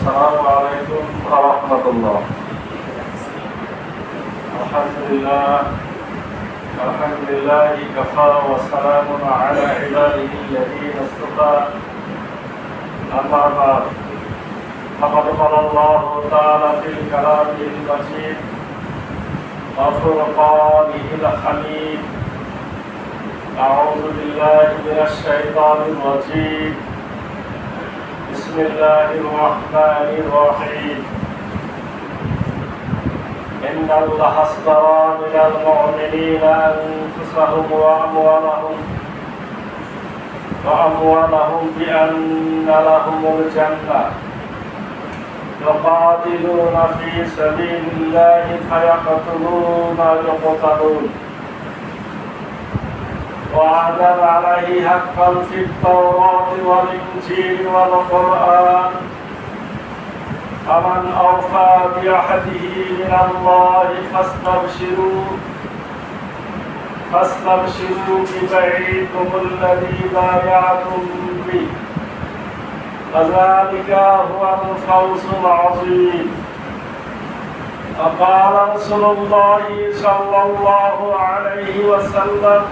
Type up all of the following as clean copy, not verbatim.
السلام عليكم ورحمة الله. الحمد لله كفى وسلام على عباده الذين اصطفى. أما بعد فقد قال الله تعالى في كلامه المجيد وفرقانه الحميد: أعوذ بالله من الشيطان الرجيم. بسم الله الرحمن الرحيم. إن الله اشترى من المؤمنين أنفسهم وأموالهم بأن لهم الجنة يقاتلون في سبيل الله فيقتلون ويقتلون وعدا عليه حقا في التوراة والإنجيل والقرآن فمن أوفى بعهده من الله فاستبشروا ببيعكم الذي بايعتم به وذلك هو الفوز العظيم. وقال رسول الله صلى الله عليه وسلم: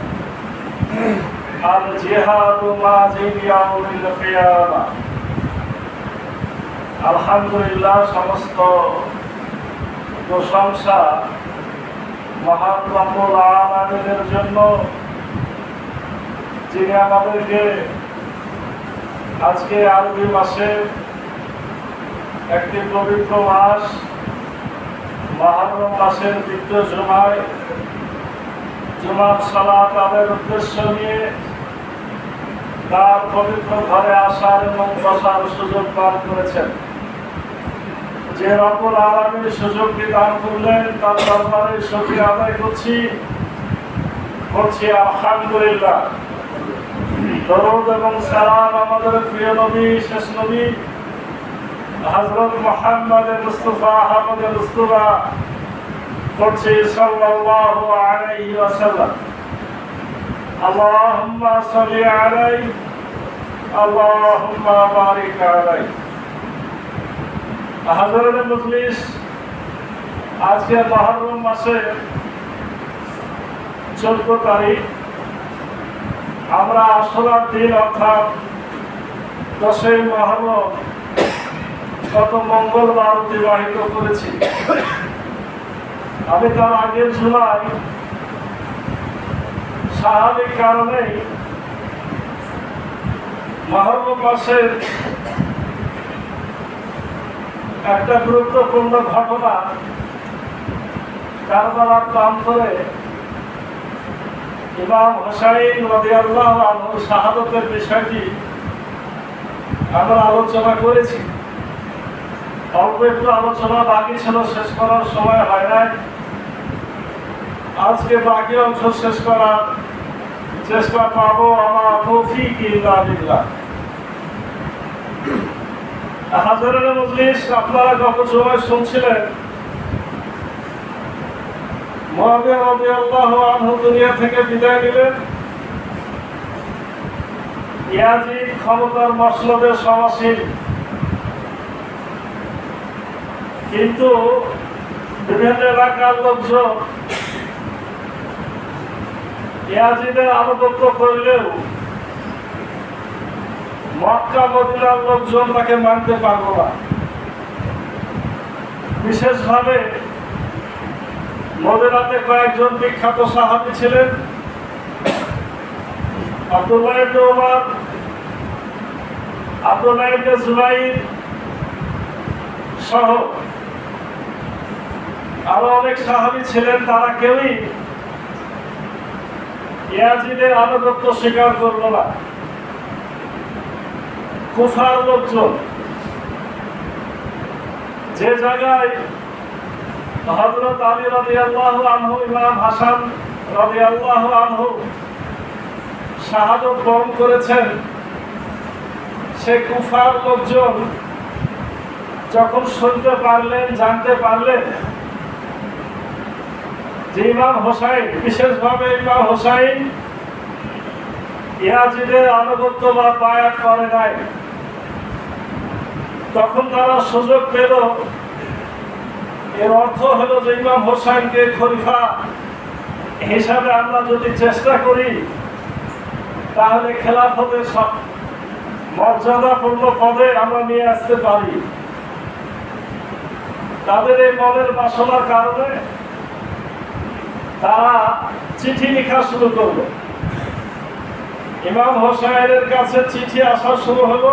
الجهاد ماضي يوم القيامة। আলহামদুলিল্লাহ, সমস্ত প্রশংসা মহান রব্বুল আলামিনের জন্য, যিনি আমাদেরকে আজকে আরবি মাসের একটি পবিত্র মাস মুহররম মাসের দ্বিতীয় জুমার সালাত আদায়ের উদ্দেশ্য নিয়ে তার পবিত্র ঘরে আসার এবং বসার সুযোগ দান করেছেন। যে রব্বুল আলামিন সুযোগটি দান করলেন তার দরবারে শুকরিয়া আদায় করছি আলহামদুলিল্লাহ। দরুদ এবং সালাম আমাদের প্রিয় নবী, শেষ নবী হযরত মুহাম্মদ মুস্তাফা আহমদ মুস্তাফা করছি সাল্লাল্লাহু আলাইহি ওয়াসাল্লাম। আল্লাহুম্মা সাল্লি আলাইহি আল্লাহুম্মা বারিক আলাইহি। হাজারের মজলিস, আজকে মুহররম মাসের 14 তারিখ, আমরা আশুরার দিন অর্থাৎ 10ই মুহররম গত মঙ্গলবার অতিবাহিত করেছি। আমি তার আগের জুমায় স্বাভাবিক কারণেই মুহররম মাসের একটা গুরুত্বপূর্ণ ঘটনা, কারবালার প্রান্তরে ইমাম হুসাইন রাদিয়াল্লাহু আনহু শাহাদাতের বিষয়টি আমরা আলোচনা করেছি। অল্প একটু আলোচনা বাকি ছিল, শেষ করার সময় হয় নাই। আজকে বাকি অংশ শেষ করার চেষ্টা পাবো। আমার তৌফিক ইল্লা বিল্লাহ। হাজারের মজলিস, আপনারা গত সময় শুনছিলেন মুআবিয়া রাদিয়াল্লাহু আনহু দুনিয়া থেকে বিদায় নিলেন। ইয়াজিদ ক্ষমতার মসনদে সমাসীন, কিন্তু বিভিন্ন এলাকার লোকজন ইয়াজিদের আনুগত্য করলেও মক্কা মদিনার লোকজন তাকে মানতে পারল না। বিশেষভাবে মদিনাতে কয়েকজন বিখ্যাত সাহাবী ছিলেন, আব্দুল্লাহ ইবনে উমর, আব্দুল্লাহ ইবনে জুবাইর সহ আরো অনেক সাহাবী ছিলেন। তারা কেউই ইয়াজিদের আনুগত্য স্বীকার করল না। কুফার লোকজন, যে জায়গায় হযরত আলী রাদিয়াল্লাহু আনহু, ইমাম হাসান রাদিয়াল্লাহু আনহু শাহাদাত বরণ করেছেন, সে কুফার লোকজন যখন শুনতে পারলেন, জানতে পারলেন যে ইমাম হোসাইন, বিশেষভাবে ইমাম হোসাইন ইয়াজিদের আনুগত্য বা বায়াত করে নাই, তখন তারা সুযোগ পেল। এর অর্থ হলো যে ইমাম হোসাইনকে খলিফা হিসাবে আমরা যদি চেষ্টা করি তাহলে খেলাফতের মর্যাদাপূর্ণ পদে আমরা নিয়ে আসতে পারি। তাদের এই মনের বাসনার কারণে তারা চিঠি লেখা শুরু করলো। ইমাম হোসাইনের কাছে চিঠি আসা শুরু হলো।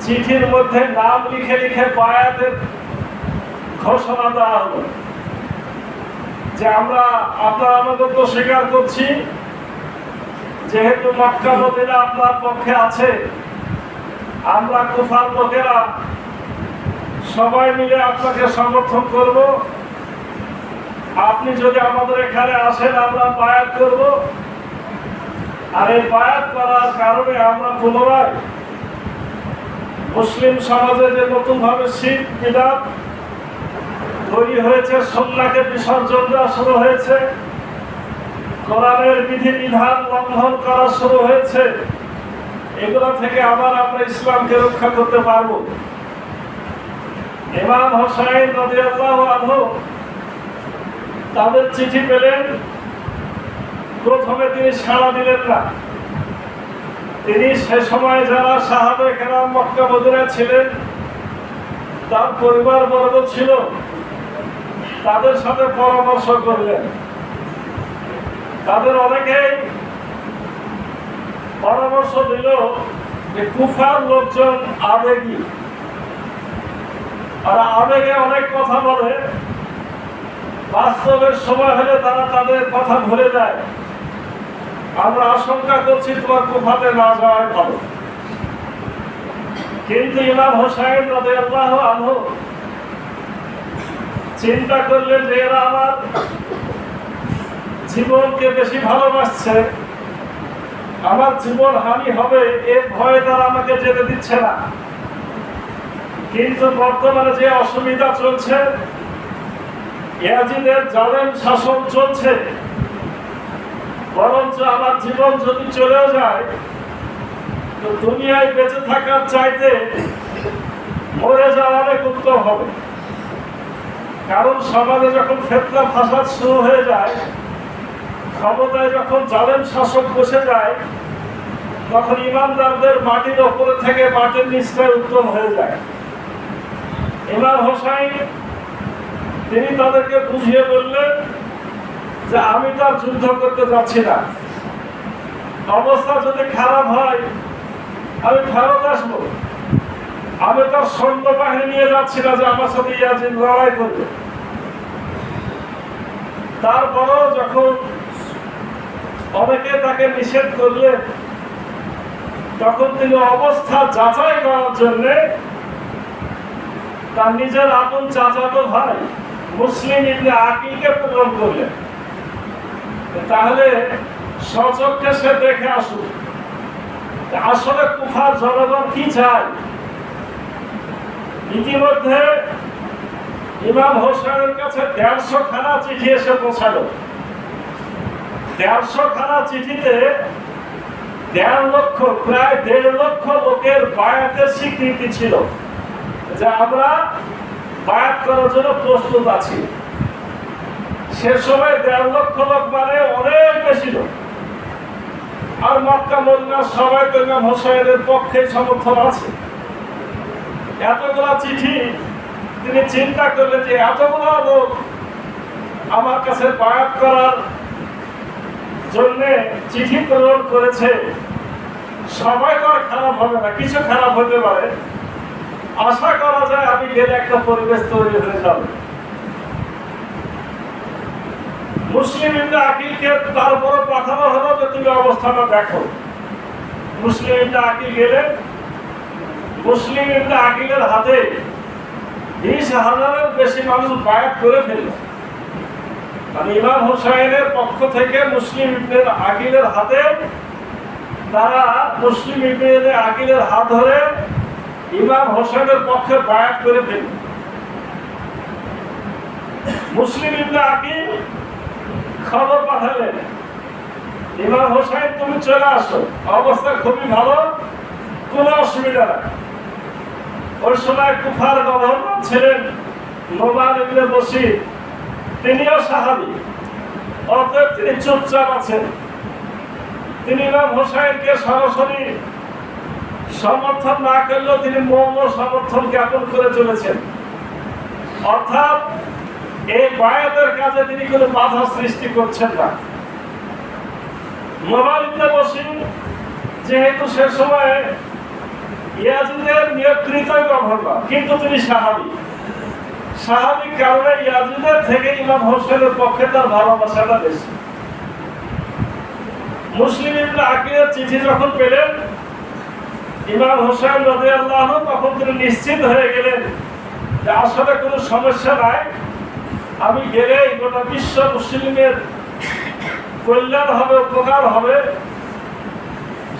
চিঠির মধ্যে নাম লিখে লিখে বায়াতের ঘোষণা দেওয়া হলো যে আমরা আপনার আনুগত্য স্বীকার করছি, যেহেতু মক্কা মদিনা আপনার পক্ষে আছে, আমরা কুফার লোকেরা সবাই মিলে আপনাকে সমর্থন করব। আপনি যদি আমাদের এখানে আসেন আমরা বায়াত করব। আর এই বায়াত করার কারণে আমরা পুনরায় মুসলিম সমাজে যে নতুন ভাবে শিরক বিদআত তৈরি হয়েছে, সুন্নাহকে বিসর্জন দেওয়া শুরু হয়েছে, কোরআনের বিধিবিধান লঙ্ঘন করা শুরু হয়েছে, এগুলো থেকে আবার আমরা ইসলামকে রক্ষা করতে পারব। ইমাম হোসাইন রাদিয়াল্লাহু আনহু তাদের চিঠি পেলেন। প্রথমে তিনি সাড়া দিলেন না। তিনি সে সময় যারা সাহাবে কেরাম মক্কা মদিনায় ছিলেন, তার পরিবার বর্গ ছিল, তাদের সাথে পরামর্শ করলেন। তাদের অনেকেই পরামর্শ দিল যে কুফার লোকজন আবেগী, আর আবেগে অনেক কথা বলে, বাস্তবের সময় হলে তারা তাদের কথা ভুলে যায়। আমরা আশঙ্কা করছি তোমার কুফাতে না যাওয়াই ভালো। কিন্তু ইমাম হোসাইন রাদিয়াল্লাহু আনহু চিন্তা করলেন যে এরা আমার জীবনকে বেশি ভালোবাসছে, আমার জীবন হানি হবে এর ভয়ে তারা আমাকে যেতে দিচ্ছে না। কিন্তু বর্তমানে যে অসুবিধা চলছে, ইয়াজিদের জালেম শাসন চলছে, বরঞ্চ আমার জীবন যদি চলেও যায় তো দুনিয়ায় বেঁচে থাকার চাইতে মরে যাওয়া অনেক উত্তম হবে। কারণ সমাজে যখন ফিতনা ফাসাদ শুরু হয়ে যায়, ক্ষমতায় যখন জালেম শাসক বসে যায়, তখন ইমানদারদের মাটির ওপরে থেকে মাটির নিচটাই উত্তম হয়ে যায়। ইমাম হোসাইন তিনি তাদেরকে বুঝিয়ে বললেন যে আমি তো আর যুদ্ধ করতে যাচ্ছি না, অবস্থা যদি খারাপ হয় আমি ফেরত আসবো। আমি তার সৈন্যবাহিনী নিয়ে যাচ্ছি না যে আমার সাথে ইয়াজিদ লড়াই করবে। তারপরও যখন অনেকে তাকে নিষেধ করলেন, তখন তিনি অবস্থা যাচাই করার জন্য তার নিজের আপন চাচাতো ভাই মুসলিম ইবনে আকিলকে প্রেরণ করলেন। তাহলে সচক্ষে সে দেখে আসুক আসলে কুফার জনগণ কি চায়। ইতিমধ্যে ইমাম হোসেনের কাছে ১৫০ খানা চিঠি এসে পৌঁছালো। ১৫০ খানা চিঠিতে ১.৫ লক্ষ, প্রায় ১.৫ লক্ষ লোকের বায়াতের স্বীকৃতি ছিল যে আমরা বায়াত করার জন্য প্রস্তুত আছি। সে সময় ১.৫ লক্ষ লোক মানে অনেক বেশি লোক। আর মক্কা মদিনার সবাই তো ইমাম হোসাইনের পক্ষে সমর্থন আছে। এতগুলা চিঠি তিনি চিন্তা করলেন যে এতগুলো লোক আমার কাছে বায়াত করার জন্য চিঠি প্রেরণ করেছে, সবাই তো আর খারাপ হবে না, কিছু খারাপ হতে পারে। আশা করা যায় আমি গেলে একটা পরিবেশ তৈরি হয়ে যাবে। মুসলিম ইবনে আকিলকে তারপরে পাঠানো হলো যে তুমি অবস্থাটা দেখো। মুসলিম ইবনে আকিল গেলেন। মুসলিম ইবনে আকিলের হাতে ২০,০০০-এর বেশি মানুষ বায়াত করে ফেলল। মানে ইমাম হোসাইনের পক্ষ থেকে মুসলিম ইবনে আকিলের হাতে তারা মুসলিম ইবনে আকিলের হাত ধরে ইমাম হোসেনের পক্ষে বায়াত করে ফেলল। মুসলিম ইবনে আকিল খবর পাঠালেন, ইমাম হোসাইন তুমি চলে আসো, অবস্থা খুবই ভালো, কোনো অসুবিধা নাই। ওই সময় কুফার গভর্নর ছিলেন নোমান ইবনে বশীর, তিনিও সাহাবী, অতএব তিনি চুপচাপ আছেন। তিনি ইমাম হোসাইনকে সরাসরি সমর্থন না করলেও তিনি মৌন সমর্থন জ্ঞাপন করে চলেছেন। অর্থাৎ এই বায়াতের কাজে তিনি কোনো বাধা সৃষ্টি করছেন না। নোমান ইবনে বশীর যেহেতু সে সময় ইয়াজিদের নিয়ন্ত্রিত গভর্নর, কিন্তু তিনি সাহাবী কারণে ইয়াজিদের থেকে ইমাম হোসেনের পক্ষে তার ভালোবাসাটা বেশি। মুসলিম ইবনে আকিলের চিঠি যখন পেলেন ইমাম হোসেন রাদিয়াল্লাহু আনহু, তখন তিনি নিশ্চিত হয়ে গেলেন যে আসলে কোনো সমস্যা নাই, আমি গেলে গোটা বিশ্ব মুসলিমের কল্যাণ হবে, উপকার হবে,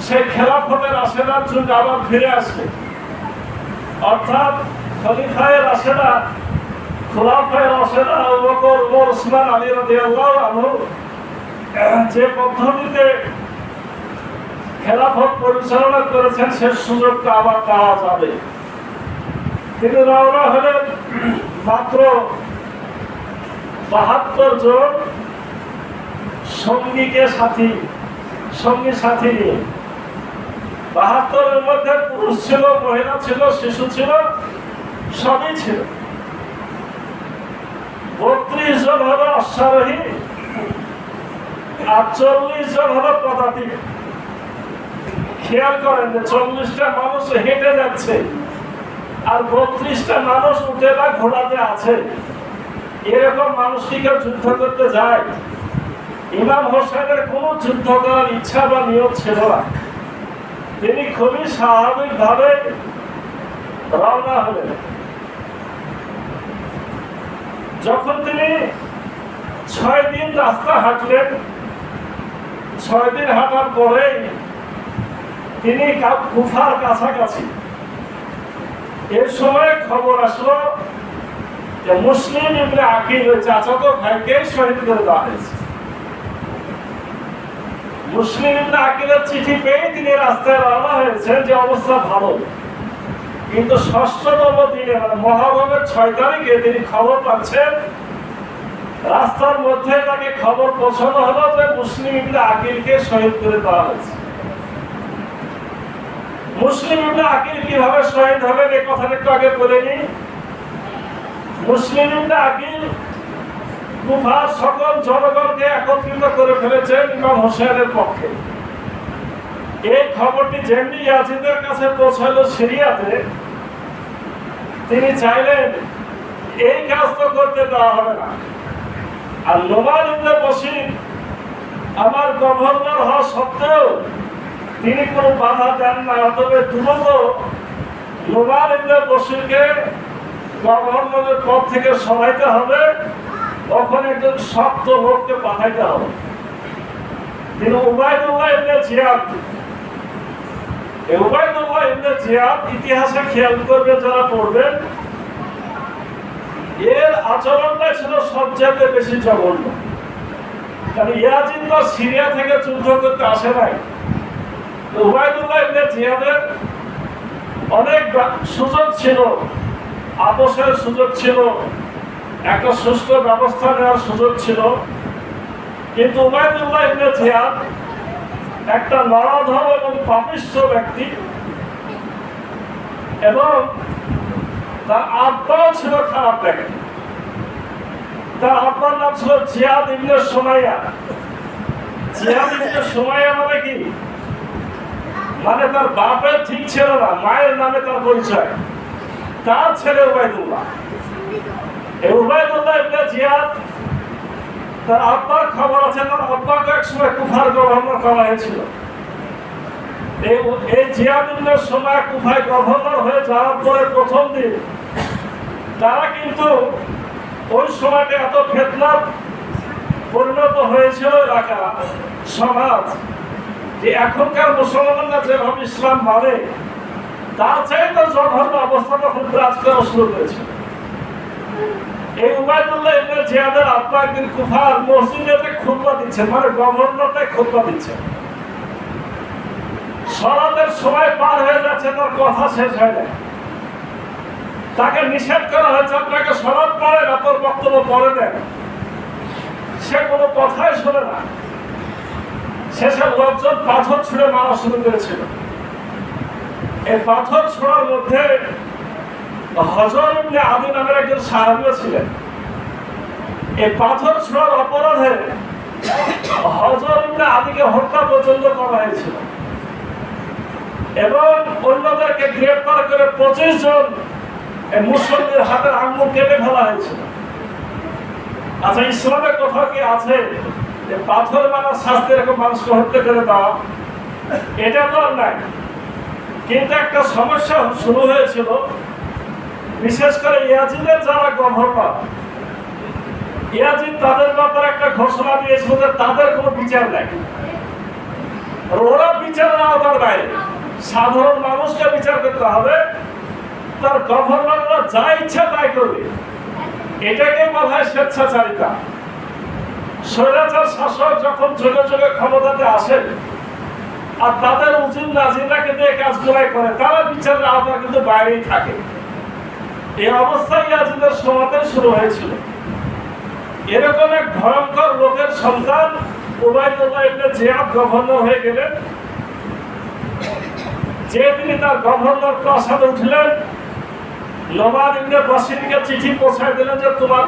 সেই খেলাফতের রাশেদার যুগ আবার ফিরে আসবে। অর্থাৎ খলিফায়ে রাশেদা, খোলাফায়ে রাশেদা আবু বকর, ওমর, ওসমান, আলী রাদিয়াল্লাহু আনহু যে পদ্ধতিতে খেলাফত পরিচালনা করেছেন সে সুযোগটা আবার পাওয়া যাবে। তিনি রওনা হলেন মাত্র ৭২ জন সঙ্গী সাথী নিয়ে। ৭২-এর মধ্যে পুরুষ ছিল, মহিলা ছিল, শিশু ছিল, সবই ছিল। ৩২ জন হলো অশ্বারোহী আর ৪০ জন হলো পদাতিক। খেয়াল করেন যে ৪০টা মানুষ হেঁটে যাচ্ছে আর ৩২টা মানুষ উঠে বা ঘোড়াতে আছে। এরকম মানুষ কি কেউ যুদ্ধ করতে যায়? ইমাম হোসেনের কোনো যুদ্ধ করার ইচ্ছা বা নিয়ত ছিল না। তিনি খুবই স্বাভাবিকভাবে রওনা হলেন। যখন তিনি ৬ দিন রাস্তা হাঁটলেন, ৬ দিন হাঁটার পরে তিনি কুফার কাছাকাছি। এর সময় খবর আসলো যে মুসলিম ইবনে আকিল, ওই চাচাতো ভাইকে শহীদ করে দেওয়া হয়েছে। মুসলিম ইবনে আকিলের চিঠি পেয়ে তিনি রাস্তায় রওনা হয়েছেন যে অবস্থা ভালো, কিন্তু ৬ষ্ঠতম দিনে মানে মহরমের ৬ তারিখে তিনি খবর পাচ্ছেন, রাস্তার মধ্যে তাকে খবর পৌঁছানো হলো যে মুসলিম ইবনে আকিলকে শহীদ করে দেওয়া হয়েছে। মুসলিম ইবনে আকিল কিভাবে শহীদ হবেন এই কথাটা একটু আগে বলে নিই। মুসলিম ইবনে আকিল কুফার সকল জনগণকে একত্রিত করে ফেলেছেন ইমাম হোসেনের পক্ষে। এই খবরটি যেমনি ইয়াজিদের কাছে পৌঁছালো সিরিয়াতে, তিনি চাইলেন এই কাজ তো করতে দেওয়া হবে না। আর নোমান ইবনে বশীর আমার গভর্নর হওয়া সত্ত্বেও তিনি কোনো বাধা দেন না। তবে দ্রুত নোমান ইবনে বশীরকে গভর্নরের পদ থেকে সরাইতে হবে, ওখানে একজন শক্ত লোককে পাঠাইতে হবে। তিনি উবাইদুল্লাহ ইবনে জিয়াদ, উবাইদুল্লাহ ইবনে জিয়াদ ইতিহাসে খেয়াল করবে যারা পড়বেন, এর আচরণটা ছিল সবচেয়ে বেশি জঘন্য। কারণ ইয়াজিদ তো সিরিয়া থেকে যুদ্ধ করতে আসে নাই। উবাইদুল্লাহ ইবনে জিয়াদের অনেক সুযোগ ছিল, আপোষের সুযোগ ছিল, একটা সুষ্ঠু ব্যবস্থা নেওয়ার সুযোগ ছিল, কিন্তু উবাইদুল্লাহ ইবনে জিয়াদ একটা নরাধম এবং পাপিষ্ঠ ব্যক্তি এবং তার আব্বাও ছিল খারাপ ব্যক্তি। তার আব্বার নাম ছিল জিয়াদ ইবনে সুমাইয়া। জিয়াদ ইবনে সুমাইয়া মানে কি? মানে তার বাপের ঠিক ছিল না, মায়ের নামে তার পরিচয়। তার ছেলে উবাইদুল্লাহ। এই উবাইদুল্লাহ ইবনে জিয়াদ, তার আব্বার খবর আছে, তার আব্বাকে একসময় কুফার গভর্নর করা হয়েছিল। এই জিয়াদ ইবনে সুমাইয়া কুফায় গভর্নর হয়ে যাওয়ার পরে প্রথম দিন তারা কিন্তু ওই সময়টা এত ফিতনার পরিণত হয়েছিল এলাকা সমাজ, যে এখনকার মুসলমানরা যেভাবে ইসলাম মানে তার চাইতে জঘন্য অবস্থা তখন বিরাজ করা শুরু করেছে। এই উবাইদুল্লাহ ইবনে জিয়াদের আব্বা একদিন কুফার মসজিদে খুতবা দিচ্ছেন, মানে গভর্নরটাই খুতবা দিচ্ছেন। সালাতের সময় পার হয়ে যাচ্ছে, তার কথা শেষ হয় না। তাকে নিষেধ করা হয়েছে আপনাকে সরাত পড়ে না, তোর বক্তব্য পড়ে দেন। সে কোনো কথাই শোনে না। শেষে লোকজন পাথর ছুঁড়ে মারা শুরু করেছিল। এই পাথর ছোড়ার মধ্যে হযর ইবনে আদী নামের একজন সাহাবীও ছিলেন। এই পাথর ছোড়ার অপরাধে হযর ইবনে আদীকে হত্যা পর্যন্ত করা হয়েছিল এবং অন্যদেরকে গ্রেফতার করে 25 জন মুসলিমদের হাতের আঙ্গুল কেটে ফেলা হয়েছিল। আচ্ছা, ইসলামের কোথাও কি আছে যে পাথর মারার শাস্তি এরকম মানুষকে হত্যা করে দেওয়া? এটা তো আর নাই। কিন্তু একটা সমস্যা শুরু হয়েছিল, বিশেষ করে ইয়াজিদের যারা গভর্নর, ইয়াজিদ তাদের ব্যাপারে একটা ঘোষণা দিয়েছিল যে তাদের কোনো বিচার নাই। ওরা বিচারের আওতার বাইরে, সাধারণ মানুষকে বিচার করতে হবে, তার গভর্নররা যা ইচ্ছা তাই করবে। এটাকে বলা হয় স্বেচ্ছাচারিতা। স্বৈরাচার শাসক যখন যুগে যুগে ক্ষমতাতে আসে আর তাদের উজির নাজিরাকে দিয়ে কাজগুলাই করে, তারা বিচারের আওতা কিন্তু বাইরেই থাকে। এই অবস্থায় ইয়াজিদের সময়তে শুরু হয়েছিল। এরকম এক ভয়ঙ্কর লোকের সন্তান উবাইদুল্লাহ ইবনে জিয়াদ গভর্নর হয়ে গেলেন। যে তিনি তার গভর্নর প্রাসাদে উঠলেন, নোমান ইবনে বশিরকে চিঠি পৌঁছায় দিলেন যে তোমার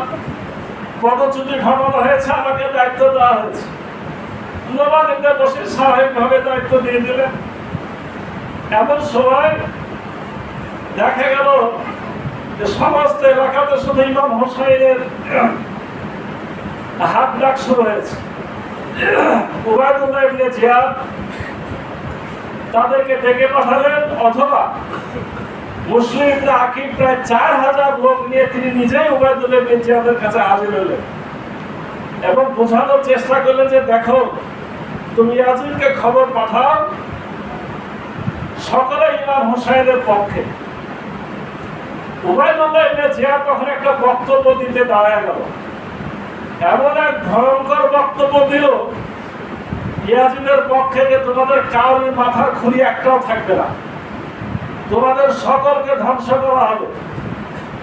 পদচ্যুতি ঘটানো হয়েছে, আমাকে দায়িত্ব দেওয়া হয়েছে। নোমান ইবনে বশির স্বাভাবিকভাবে দায়িত্ব দিয়ে দিলেন। এমন সময় দেখা গেল যে সমস্ত এলাকাতে শুধু ইমাম হোসাইনের হাত ডাক শুরু হয়েছে। উবাইদুল্লাহ ইবনে জিয়াদ তাদেরকে ডেকে পাঠালেন, অথবা মুসলিম ইবনে আকিব প্রায় 4000 লোক নিয়ে তিনি নিজেই উবাইদুল্লাহ ইবনে জিয়াদের কাছে হাজির হলেন এবং বোঝানোর চেষ্টা করলেন যে দেখো, তুমি ইয়াজিদকে খবর পাঠাও সকলে ইমাম হোসাইনের পক্ষে। উবাইদুল্লাহ ইবনে জিয়াদ তখন একটা বক্তব্য দিতে দাঁড়ায় গেল। এমন এক ভয়ঙ্কর বক্তব্য দিল ইয়াজিদের পক্ষে যে তোমাদের কারোর মাথার খুলি একটাও থাকবে না, তোমাদের সকলকে ধ্বংস করা হবে,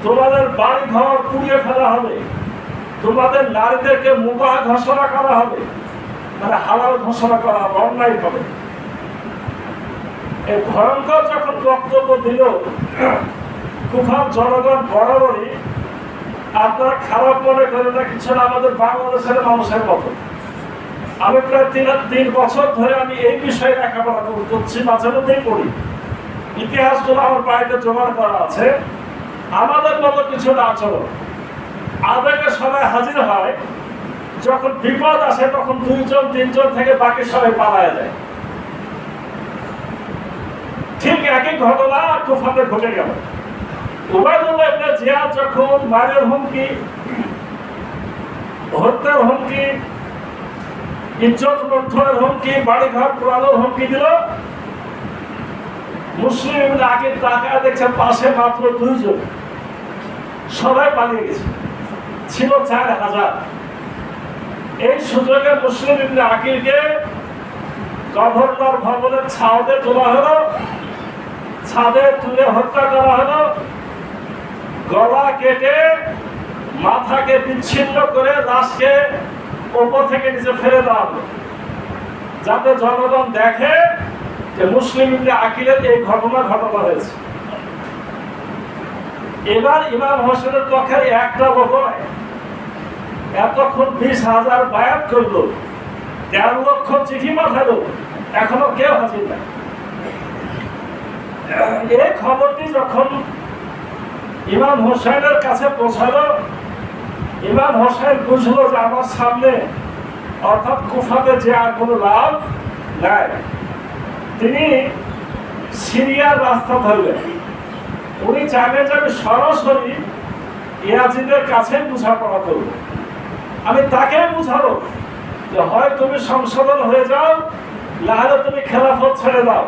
তোমাদের বাড়ি ঘর পুড়িয়ে ফেলা হবে, তোমাদের নারীদেরকে মুবাহ ঘোষণা করা হবে, মানে হালাল ঘোষণা করা হবে, অন্যায় হবে। এই ভয়ঙ্কর যখন বক্তব্য দিল, কুফার জনগণ বরাবরই, আপনারা খারাপ মনে করেন না, কিছু না, আমাদের বাংলাদেশের মানুষের মতো। আমি প্রায় 3 বছর ধরে আমি এই বিষয়ে লেখাপড়া করছি, মাঝে মধ্যেই পড়ি, ইতিহাসগুলো আমার বাড়িতে জোগাড় করা আছে। আমাদের মতো কিছু না আচরণ, আবেগে সবাই হাজির হয়, যখন বিপদ আসে তখন 2 জন 3 জন থেকে বাকি সবাই পালায় যায়। ঠিক একই ঘটনা কুফাতে ঘটে গেল। উবাইদুল্লাহ ইবনে জিয়াদ যখন মারের হুমকি, হত্যার হুমকি, ইজ্জত লুণ্ঠনের হুমকি, বাড়িঘর পোড়ানোর হুমকি দিল, মুসলিম ইবনে আকিব তাকায় দেখছেন পাশে মাত্র 2 জন, সবাই পালিয়ে গেছে, ছিল 4000। এই সুযোগে মুসলিম ইবনে আকিবকে গভর্নর ভবনের ছাদে তোলা হলো, ছাদে তুলে হত্যা করা হলো, গলা কেটে মাথাকে বিচ্ছিন্ন করে লাশকে উপর থেকে নিচে ফেলে দেওয়া হলো, যাতে জনগণ দেখে যে মুসলিম ইবনে আকিলের এই ঘটনা হয়েছে। এবার ইমাম হোসেনের পক্ষে একটা লোক নয়, এতক্ষণ 20,000 বায়াত করলো, 13 লক্ষ চিঠি পাঠালো, এখনো কেউ হাজির না। এই খবরটি যখন ইমাম হোসেনের কাছে পৌঁছালো, ইমাম হোসেন বুঝলো যে আমার সামনে অর্থাৎ কুফাতে যে আর কোনো লাভ নাই। তিনি সিরিয়ার রাস্তা ধরলেন। উনি চাইলেন যে আমি সরাসরি ইয়াজিদের কাছে বোঝাপড়া করবো, আমি তাকে বুঝাবো যে হয় তুমি সংশোধন হয়ে যাও, নাহলে তুমি খেলাফত ছেড়ে দাও।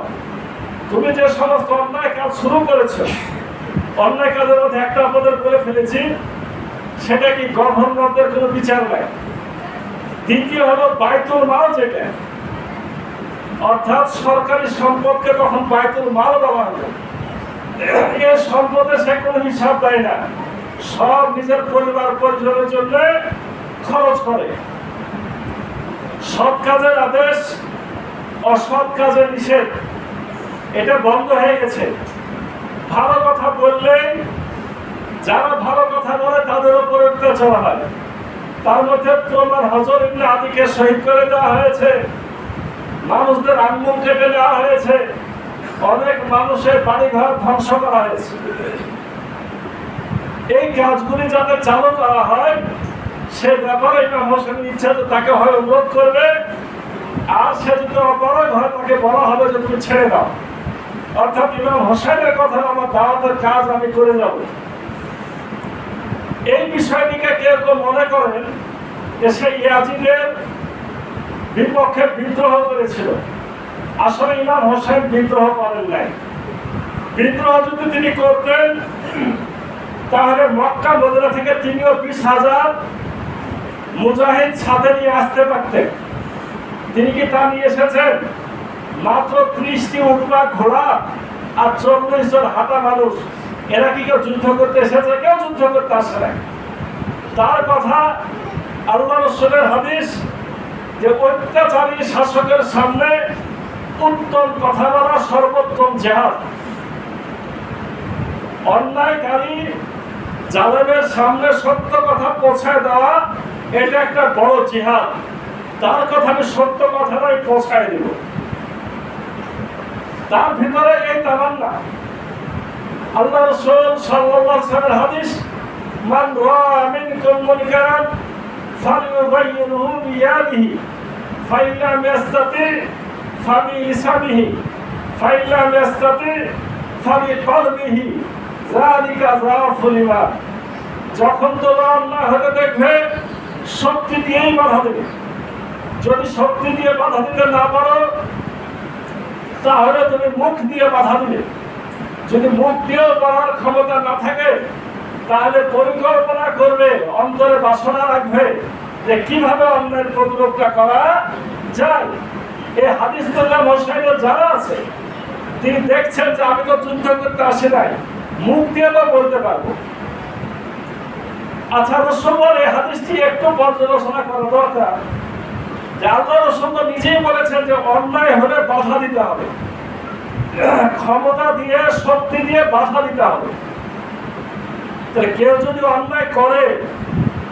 তুমি যে সমস্ত অন্যায় কাজ শুরু করেছো, অন্যায় কাজের মধ্যে একটা আপনাদের বলে ফেলেছি, সেটা কি গভর্নরদের কোনো বিচার নাই। দ্বিতীয় হলো বাইতুল মাল, যেটা অর্থাৎ সরকারি সম্পদকে তখন বাইতুল মাল বলা হতো। এ সম্পদে সে কোনো হিসাব দেয় না, সব নিজের পরিবার পরিজনের জন্য খরচ করে। সৎ কাজের আদেশ, অসৎ কাজের নিষেধ, এটা বন্ধ হয়ে গেছে। ভালো কথা বললে যারা ভালো কথা বলে তাদের উপর অত্যাচার হয়। তার মধ্যে তোমার হযরত ইবনে আদিকে শহীদ করে দেওয়া হয়েছে, মানুষদের আঙ্গুল কেটে দেওয়া হয়েছে, অনেক মানুষের বাড়িঘর ধ্বংস করা হয়েছে। এই কাজগুলি যাতে চালু করা হয় সে ব্যাপারে ইমাম হোসেনের ইচ্ছা যে তাকে হয় অনুরোধ করবে, আর সে যদি অপরাধ হয় তাকে বলা হবে যে তুমি ছেড়ে দাও। অর্থাৎ ইমাম হোসেনের কথা আমার দাওয়াতের কাজ আমি করে যাব। এই বিষয়টিকে কেউ কেউ মনে করেন যে সে ইয়াজিদের বিপক্ষে বিদ্রোহ করেছিল। আসলে ইমাম হোসেন বিদ্রোহ করেন নাই। বিদ্রোহ যদি তিনি করতেন তাহলে মক্কা মদিনা থেকে তিনিও 20,000 মুজাহিদ সাথে নিয়ে আসতে পারতেন। তিনি কি তা নিয়ে এসেছেন? মাত্র 30টি উটপা ঘোড়া আর 40 জন হাঁটা মানুষ। এরা কি কেউ যুদ্ধ করতে এসেছে? কেউ যুদ্ধ করতে আসে না। তার কথা আল্লাহ রাসূলের হাদিস যে অত্যাচারী শাসকের সামনে উত্তম কথা বলা সর্বোত্তম জিহাদ। অন্যায়কারী জালেমের সামনে সত্য কথা পৌঁছায় দেওয়া এটা একটা বড় জিহাদ। তার কথা আমি সত্য কথাটাই পৌঁছায় দিব। তার ভিতরে এই তামান্না। আল্লাহ রাসূল সাল্লাল্লাহু আলাইহি ওয়াসাল্লামের হাদিস, মান রাআ মিনকুম মুনকারান ফালইউগাইয়িরহু বিয়াদিহি ফাইন লাম ইয়াস্তাতি ফাবিলিসানিহি ফাইন লাম ইয়াস্তাতি ফাবিকলবিহি যালিকা যারাফুল ঈমান। যখন তোমরা অন্যায় হতে দেখবে শক্তি দিয়েই বাধা দেবে। যদি শক্তি দিয়ে বাধা দিতে না পারো তাহলে তুমি মুখ দিয়ে বাধা দিবে। যদি মুখ দিয়েও করার ক্ষমতা না থাকে তাহলে পরিকল্পনা করবে, অন্তরে বাসনা রাখবে যে কিভাবে অন্যের প্রতিরোধটা করা যায়। এই হাদিস তোলা মশাইরা যারা আছে তিনি দেখছেন যে আমি তো যুদ্ধ করতে আসি নাই, মুখ দিয়ে তো বলতে পারবো। আচ্ছা, রাসূল এই হাদিসটি একটু পর্যালোচনা করা দরকার যে আল্লাহ রাসূল তো নিজেই বলেছেন যে অন্যায় হলে বাধা দিতে হবে, ক্ষমতা দিয়ে শক্তি দিয়ে বাধা দিতে হবে। তাহলে কেউ যদি অন্যায় করে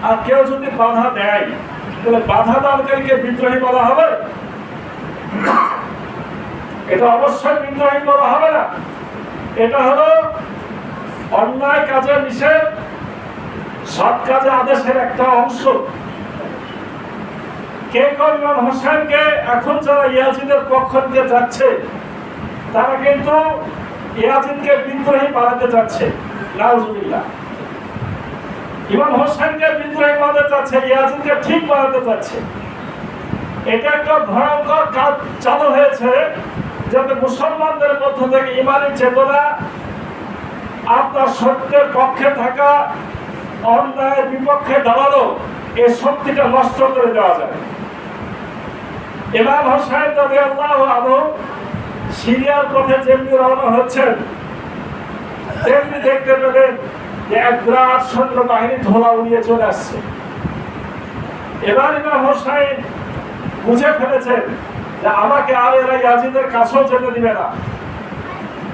আর কেউ যদি বাধা দেয় তাহলে বাধা দানকারীকে বিদ্রোহী বলা হবে? এটা অবশ্যই বিদ্রোহী বলা হবে না। এটা হলো অন্যায় কাজের নিষেধ, সৎ কাজে আদেশের একটা অংশ। কে ইমাম হোসেনকে এখন যারা ইয়াজিদের পক্ষ নিয়ে যাচ্ছে তারা কিন্তু ইয়াজিদকে বিদ্রোহী বানাতে চাচ্ছে। নাউজুবিল্লাহ। ইমাম হোসেনকে বিদ্রোহী বানাতে চাচ্ছে, ইয়াজিদকে ঠিক বানাতে চাচ্ছে। এটা একটা ভয়ঙ্কর কাজ চালু হয়েছে যাতে মুসলমানদের মধ্য থেকে ইমানি চেতনা, আপনার সত্যের পক্ষে থাকা, অন্যায়ের বিপক্ষে দাঁড়ানো, এই শক্তিটা নষ্ট করে দেওয়া যায়। ইমাম হোসেন রাদিয়াল্লাহু আনহু সিরিয়ার পথে যেমনি রওনা হচ্ছেন তেমনি দেখতে পেলেন যে এক বিরাট সৈন্য বাহিনী ধোলা উড়িয়ে চলে আসছে। এবার ইমাম হোসেন বুঝে ফেলেছেন যে আমাকে আর এরা ইয়াজিদের কাছেও যেতে দিবে না,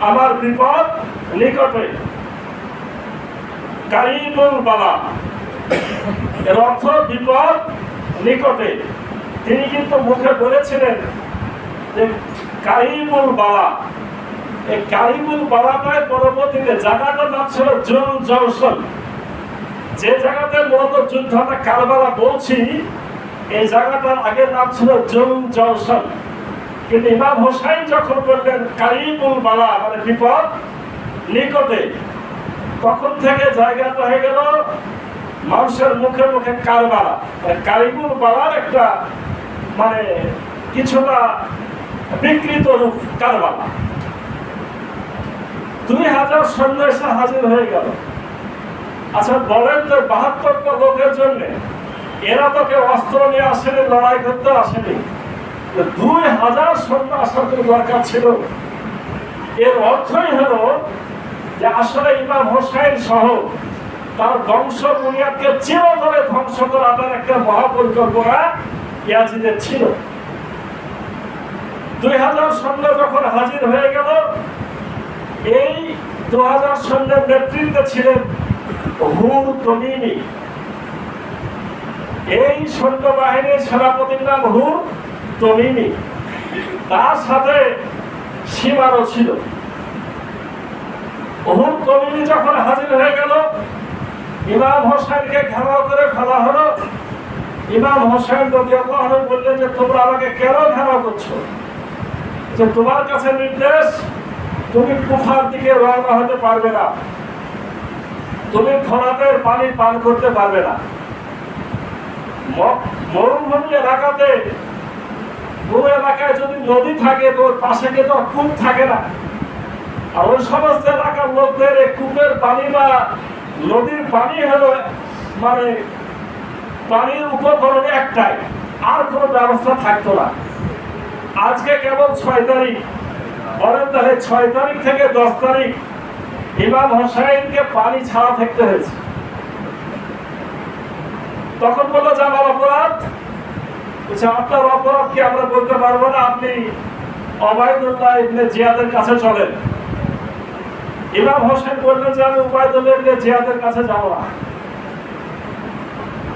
আমার বিপদ নিকটে। কারিবুল বালা, এর অর্থ বিপদ নিকটে। তিনি কিন্তু মুখে বলেছিলেন যে কারিবুল বালা। এই কারিবুল বালাটায় পরবর্তীতে জায়গাটার নাম ছিল জুল জওসন। যে জায়গাতে মূলত যুদ্ধ আমরা কারবালা বলছি এই জায়গাটার আগের নাম ছিল জুল জওসন। কিন্তু ইমাম হোসেন যখন বললেন কারিবুল বালা মানে বিপদ নিকটে, তখন থেকে জায়গাটা হয়ে গেল মানুষের মুখে মুখে কারবালা। কারিবুল বালার একটা মানে কিছুটা বিকৃত রূপ কারবালা। 2000 সৈন্য এসে হাজির হয়ে গেল। আচ্ছা বলেন তো 72টা লোকের জন্য এরা তো কেউ অস্ত্র নিয়ে আসেনি, লড়াই করতে আসেনি। 2000 সৈন্য আসার কোনো দরকার ছিল? এর অর্থই হলো যে আসলে ইমাম হোসেন সহ তার বংশ বুনিয়াদকে চিরতরে ধ্বংস করার একটা মহাপরিকল্পনা ইয়াজিদের ছিল। 2000 সৈন্য যখন হাজির হয়ে গেল, এই 2000 সৈন্যের নেতৃত্বে ছিলেন হুর তমিমি। এই সৈন্যবাহিনীর সেনাপতির নাম হুর তমিমি। তার সাথে সীমারও ছিল। হুর তমিমি যখন হাজির হয়ে গেল, ইমাম হোসেনকে ঘেরাও করে ফেলা হলো। ইমাম হোসেন রাদিয়াল্লাহু আনহু বললেন যে তোমরা আমাকে কেন ঘেরাও করছো? যে তোমার কাছে নির্দেশ, তুমি কুফার দিকে রওনা হতে পারবে না, তুমি ফোরাতের পানি পান করতে পারবে না। মরুভূমি এলাকাতে, কোন এলাকায় যদি নদী থাকে তো ওর পাশে কিন্তু কূপ থাকে না। আর ওই সমস্ত এলাকার লোকদের কূপের পানি বা নদীর পানি হলো মানে পানির উপকরণ একটাই, আর কোনো ব্যবস্থা থাকতো না। আজকে কেবল 6 তারিখ, বলেন তাহলে 6 তারিখ থেকে 10 তারিখ ইমাম হোসেনকে পানি ছাড়া থাকতে হয়েছে। তখন বললো যে আমার অপরাধ। আপনার অপরাধ কি আমরা বলতে পারবো না? আপনি ওবায়দুল্লাহ ইবনে জিয়াদের কাছে চলেন। ইমাম হোসেন বললেন যে আমি ওবায়দুল্লাহ ইবনে জিয়াদের কাছে যাব না।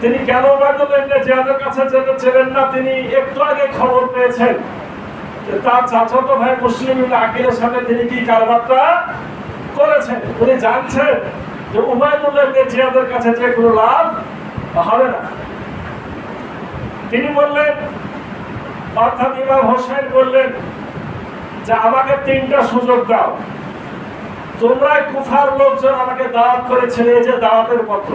তিনি কেন ওবায়দুল্লাহ ইবনে জিয়াদের কাছে যেতেছিলেন না? তিনি একটু আগে খবর পেয়েছেন যে তার চাচাতো ভাই মুসলিম ইবনে আকিলের সাথে তিনি কি কারবারটা করেছেন। তিনি জানছেন যে ওবায়দুল্লাহ ইবনে জিয়াদের কাছে যে কোনো লাভ হবে না। তিনি বললেন, অর্থাৎ ইমাম হোসেন বললেন যে আমাকে 3টা সুযোগ দাও। তোমরা কুফার লোকজন আমাকে দাওয়াত করেছিলে, এই যে দাওয়াতের পত্র,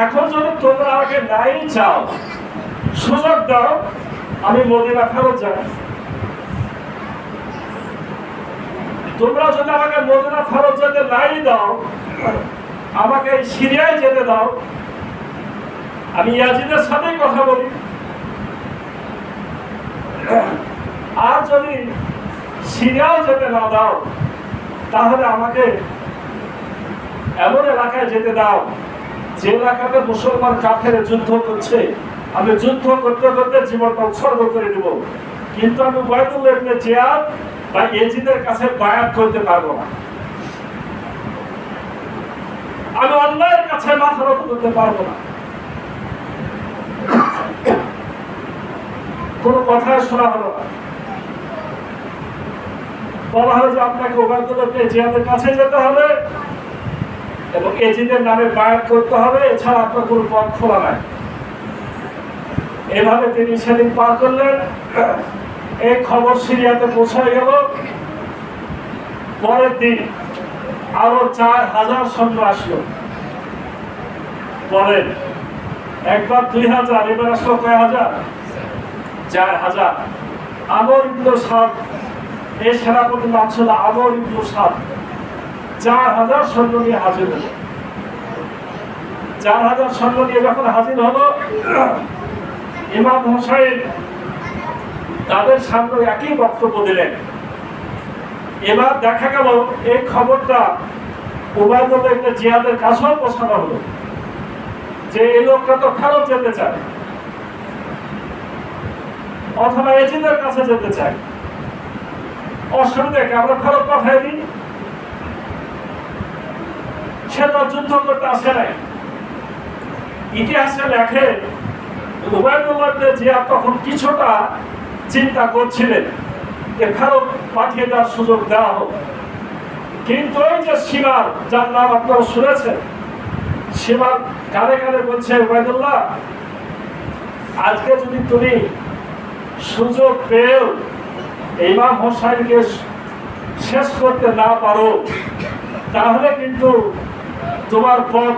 এখন যদি তোমরা আমাকে নাই চাও, সুযোগ দাও, আমি মদিনা ফেরত যাই। তোমরা যদি আমাকে মদিনা ফেরত যেতে নাই দাও, আমাকে সিরিয়ায় যেতে দাও, আমি ইয়াজিদের সাথেই কথা বলি। আর যদি সিরিয়াও যেতে না দাও, তাহলে আমাকে এমন এলাকায় যেতে দাও যে এলাকাতে মুসলমান কাফের যুদ্ধ করছে। আমি যুদ্ধ করতে করতে জীবনটা উৎসর্গ করে দেব, কিন্তু আমি ওবায়দুল্লাহ ইবনে জিয়াদ বা ইয়াজিদের কাছে বায়াত করতে পারবো না। আমি অন্যায়ের কাছে মাথা নত করতে পারবো না। কোনো কথাই শোনা হলো না। বলা হলো যে আপনাকে ওবায়দুল্লাহ ইবনে জিয়াদের কাছে যেতে হবে এবং ইয়াজিদের নামে বায়াত করতে হবে, এছাড়া আপনার কোনো পথ খোলা নাই। এভাবে তিনি সেদিন পার করলেন। এই খবর সিরিয়াতে পৌঁছায় গেল। পরের দিন আরো 4000 সৈন্য আসলো। বলেন, একবার 2000, এবার আসলো কয় হাজার? 4000। আমর ইবনে সাদ, এই সেনাপতির নাম ছিল আমর ইবনে সাদ। 4000 সৈন্য নিয়ে হাজির হলো। 4000 সৈন্য নিয়ে যখন হাজির হলো, ইমাম হোসেন তাদের সামনে একই বক্তব্য দিলেন। এবার দেখা গেল এই খবরটা ওবায়দুল্লাহ ইবনে জিয়াদের কাছেও পৌঁছানো হলো যে এই লোকটা তো ফেরত যেতে চায়, অথবা ইয়াজিদের কাছে যেতে চায়। অসুবিধা কি, আমরা ফেরত পাঠাই দিই। সে তো যুদ্ধ করতে আসে নাই। ইতিহাসে লেখে ওবায়দুল্লাহ ইবনে জিয়াদ তখন কিছুটা চিন্তা করছিলেন যে ফেরত পাঠিয়ে দেওয়ার সুযোগ দেওয়া হোক, কিন্তু ওই যে সীমার, যার নাম আপনারা শুনেছেন, সীমার কানে কানে বলছে ওবায়দুল্লাহ, আজকে যদি তুমি সুযোগ পেয়েও ইমাম হোসেনকে শেষ করতে না পারো, তাহলে কিন্তু তোমার পদ,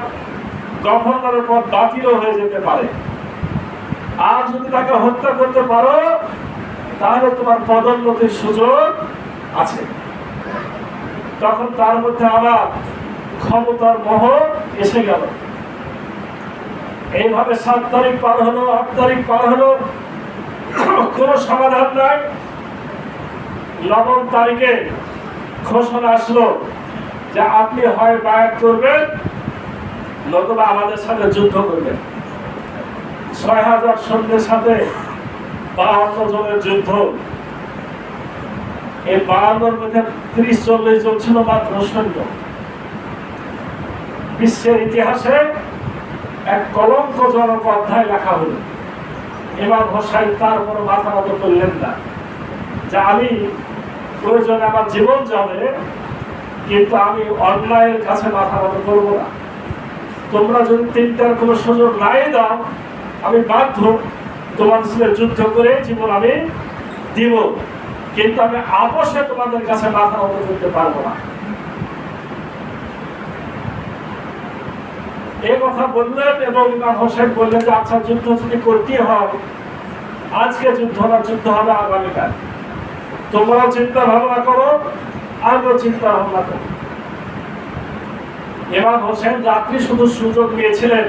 গভর্নরের পদ বাতিলও হয়ে যেতে পারে। আর যদি তাকে হত্যা করতে পারো, তাহলে তোমার পদোন্নতির সুযোগ আছে। তখন তার মধ্যে আবার ক্ষমতার মোহ এসে গেল। এইভাবে 7 তারিখ পার হলো, 8 তারিখ পার হলো, কোনো সমাধান নাই। 9 তারিখে ঘোষণা আসলো যে আপনি হয় বায়াত করবেন নতুবা আমাদের সাথে যুদ্ধ করবেন। ৬,০০০ সৈন্যের সাথে ৫২ জনের যুদ্ধ। এই ৫২ মধ্যে ৩০-৪০ জন ছিল মাত্র সৈন্য। বিশ্বের ইতিহাসে এক কলঙ্কজনক অধ্যায় লেখা হলো। ইমাম হোসাইন তারপর মাথা নত করলেন না যে আমি প্রয়োজনে আমার জীবন যাবে, কিন্তু আমি অন্যায়ের কাছে মাথা নত করবো না। তোমরা যদি তিনটার কোনো সুযোগ নাই দাও, আমি বাধ্য তোমাদের সাথে যুদ্ধ করে জীবন আমি দিব, কিন্তু আমি আপোষে তোমাদের কাছে মাথা নত করতে পারবো না। এই কথা বললেন এবং ইমাম হোসেন বললেন যে আচ্ছা, যুদ্ধ যদি করতে হয় আজকে যুদ্ধ না, যুদ্ধ হবে আগামীকাল। তোমরাও চিন্তা ভাবনা করো, আমিও চিন্তা ভাবনা করো। ইমাম হোসেন রাত্রি শুধু সুযোগ নিয়েছিলেন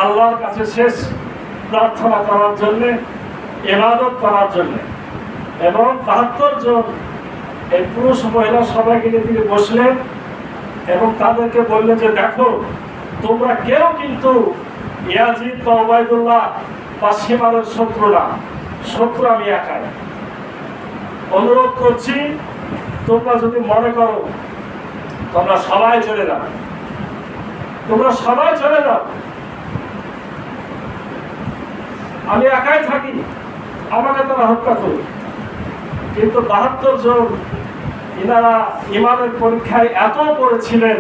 আল্লাহর কাছে শেষ প্রার্থনা করার জন্য, ইবাদত করার জন্য, এবং ৭২ জন এই পুরুষ মহিলা সবাইকে নিয়ে তিনি বসলেন এবং তাদেরকে বললেন যে দেখো, তোমরা কেউ কিন্তু ইয়াজিদ বা ওবায়দুল্লাহ বা সীমানের শত্রু না, শত্রু আমি একাই। অনুরোধ করছি, তোমরা যদি মনে করো তোমরা সবাই চলে যাও, তোমরা সবাই চলে যাও, আমি একাই থাকি, আমাকে তারা হত্যা করবে। কিন্তু ৭২ জন ইনারা ইমানের পরীক্ষায় এত পড়েছিলেন,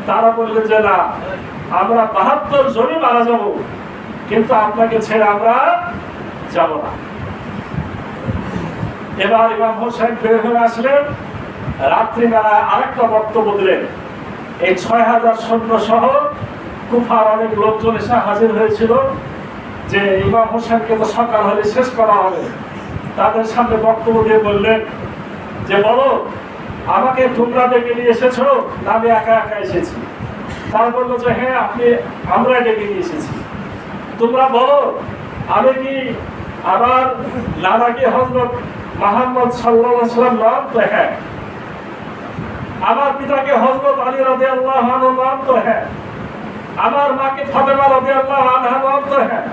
তারা বললেন যে না, আমরা ৭২ জনই মারা যাব, কিন্তু আপনাকে ছেড়ে আমরা যাব না। এবার ইমাম হোসেন বের হয়ে আসলেন। রাত্রিবেলা আরেকটা বক্তব্য দিলেন। এই ৬,০০০ সৈন্য সহ কুফার অনেক লোকজন এসে হাজির হয়েছিল যে ইমাম হোসেনকে তো সকাল হলে শেষ করা হবে। তাদের সামনে বক্তব্য দিয়ে বললেন যে বলো, আমাকে তোমরা ডেকে নিয়ে এসেছো না আমি একা একা এসেছি? তারা বললো যে হ্যাঁ, আমরা ডেকে নিয়ে এসেছি। তোমরা বলো, আমি কি আমার নানা কি হযরত মুহাম্মদ সাল্লাল্লাহু আলাইহি ওয়াসাল্লাম নাম? তো হ্যাঁ। আমার পিতাকে হযরত আলী রাদিয়াল্লাহু আনহু নাম? তো হ্যাঁ। আমার মাকে ফাতেমা রাদিয়াল্লাহু আনহা নাম? তো হ্যাঁ।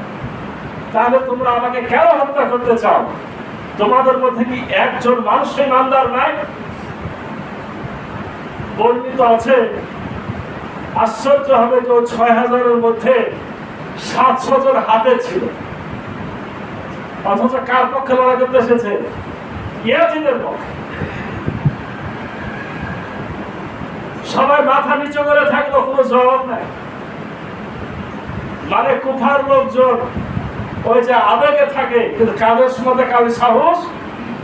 তাহলে তোমরা আমাকে কেন হত্যা করতে চাও? তোমাদের মধ্যে কি একজন মানুষ ইমানদার নাই? বর্ণিত আছে, আশ্চর্য হবে যে ৬,০০০-এর মধ্যে ৭০০ জন হাফেজ ছিল, অথচ কার পক্ষে লড়াই করতে এসেছে? ইয়াজিদের পক্ষে। সবাই মাথা নিচু করে থাকলো, কোনো জবাব নাই। মানে কুফার লোকজন ওই যে আবেগে থাকে, কিন্তু কাজের সময় কারোর সাহস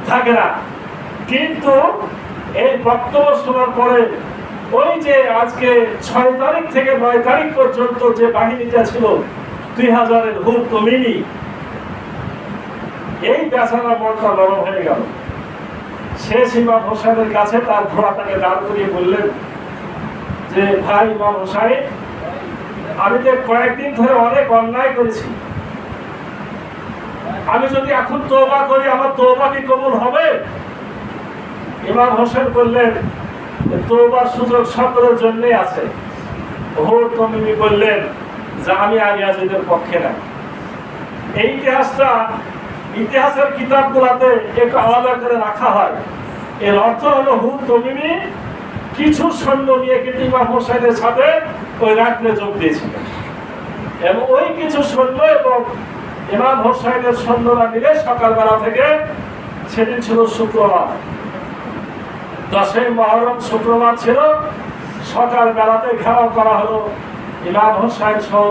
থাকে না। কিন্তু এই বক্তব্য শোনার পরে ওই যে আজকে ৬ তারিখ থেকে ৯ তারিখ পর্যন্ত যে বাহিনীটা ছিল ২,০০০-এর হুর তমিনি, এই বেচারা মনটা নরম হয়ে গেল। শেষ ইমাম হোসেনের কাছে তার ঘোড়াটাকে দাঁড় করিয়ে বললেন যে ভাই ইমাম হোসাইন, আমি তো কয়েকদিন ধরে অনেক অন্যায় করেছি, আমি যদি এখন তওবা করি আমার তওবা কি কবুল হবে? ইমাম হোসেন বললেন তওবার সুযোগ সকলের জন্যই আছে। হুর তমিমি বললেন যে আমি আর ইয়াজিদের পক্ষে না। এই ইতিহাসের কিতাবগুলোতে একটু আলাদা করে রাখা হয়। এর অর্থ হলো হুর তমিমি কিছু সৈন্য নিয়ে কিন্তু ইমাম হোসেনের সাথে ওই রাত্রে যোগ দিয়েছিলেন, এবং ওই কিছু সৈন্য এবং ইমাম হোসেনের সৈন্যরা মিলে সকালবেলা থেকে, সেদিন ছিল শুক্রবার, 10ই মুহররম শুক্রবার ছিল, সকাল বেলাতে ঘেরাও করা হলো ইমাম হোসেন সহ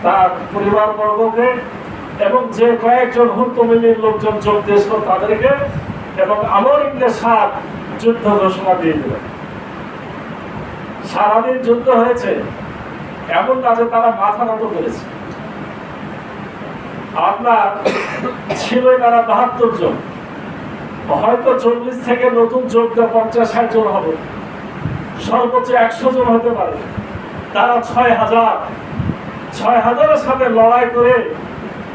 তার পরিবারবর্গকে, এবং যে কয়েকজন হুর তমিমির লোকজন যোগ দিয়েছিল তাদেরকে, এবং আমর ইবনে সাদ যুদ্ধ ঘোষণা দিয়ে দিলেন। সারাদিন যুদ্ধ হয়েছে, এমন না যে তারা মাথা নত করেছে। আপনার ছিল তারা ৭২ জন, হয়তো ৪০ থেকে নতুন যোগ দেওয়া ৫০-৬০ জন হবে, সর্বোচ্চ ১০০ জন হতে পারে। তারা ৬,০০০-এর সাথে লড়াই করে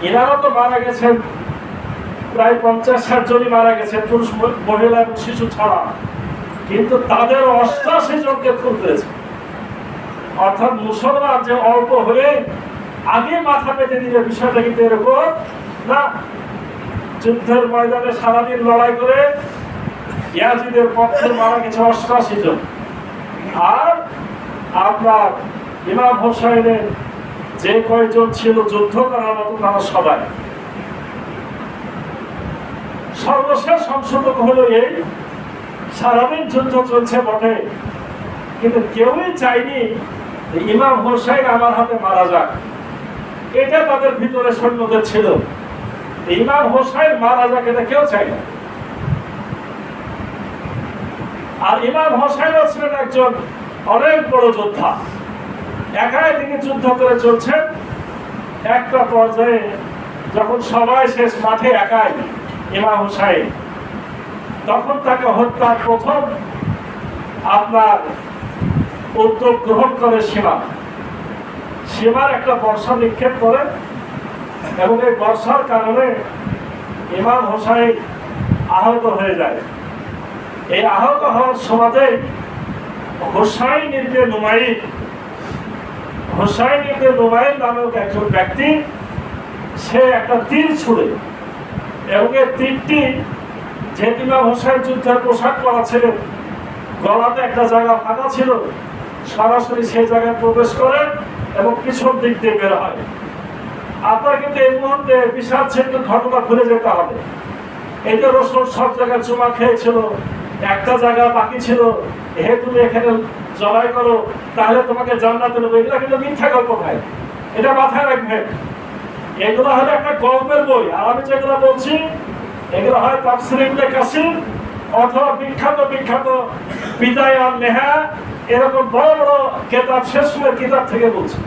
এনারা তো মারা গেছেন, প্রায় ৫০-৬০ জনই মারা গেছে, পুরুষ মহিলা এবং শিশু ছাড়া। কিন্তু তাদের 88 জনকে খুন করেছে। অর্থাৎ মুসলমান যে অল্প হলে আগে মাথা পেতে দিলে, বিষয়টা কিন্তু এরকম না। যুদ্ধের ময়দানে সারাদিন লড়াই করে ইয়াজিদের পক্ষে মারা গেছে 88 জন। আর আপনার ইমাম হোসাইনের যে কয়জন ছিল যুদ্ধ করার মতো, তারা সবাই। সর্বশেষ সংশোধক হলো এই, সারাদিন যুদ্ধ চলছে বটে, কিন্তু কেউই চায়নি ইমাম হোসাইন আমার হাতে মারা যাক। এটা তাদের ভিতরে সৈন্যদের ছিল, ইমাম হোসাইন মারা যাক এটা কেউ চায় না। আর ইমাম হোসাইনও ছিলেন একজন অনেক বড় যোদ্ধা, একাই তিনি যুদ্ধ করে চলছেন। একটা পর্যায়ে যখন সবাই শেষ, মাঠে একাই ইমাম হোসাইন, তখন তাকে হত্যার প্রথম আপনার উদ্যোগ গ্রহণ করে সীমার একটা বর্ষা নিক্ষেপ করে, এবং এই বর্ষার কারণে ইমাম হোসাইন আহত হয়ে যায়। এই আহত হওয়ার সময় হোসাইন ইবনে নুমাইর নামক একজন ব্যক্তি, সে একটা তীর ছুড়ে, এবং এই তীরটি, যেহেতু ইমাম হোসাইন যুদ্ধের পোশাক পরা ছিলেন, গলাতে একটা জায়গা ফাঁকা ছিল, সরাসরি সেই জায়গায় প্রবেশ করে এবং পিছন দিক দিয়ে বের হয়। আপনার কিন্তু এই মুহূর্তে বিশাল ছিন্ন ঘটনা ভুলে যেতে হবে। এই যে রসুল সব জায়গায় চুমা খেয়েছিল, একটা জায়গা বাকি ছিল, হে তুমি এখানে জবাই করো তাহলে তোমাকে জান্নাতে নেবে, এগুলো কিন্তু মিথ্যা গল্প ভাই, এটা মাথায় রাখবেন। এগুলো হলো একটা গল্পের বই, আর আমি যেগুলো বলছি এগুলো হয় তাফসীর ইবনে কাসির অথবা বিখ্যাত বিদায় আর নেহা, এরকম বড় বড় কিতাব, শেষ কিতাব থেকে বলছি।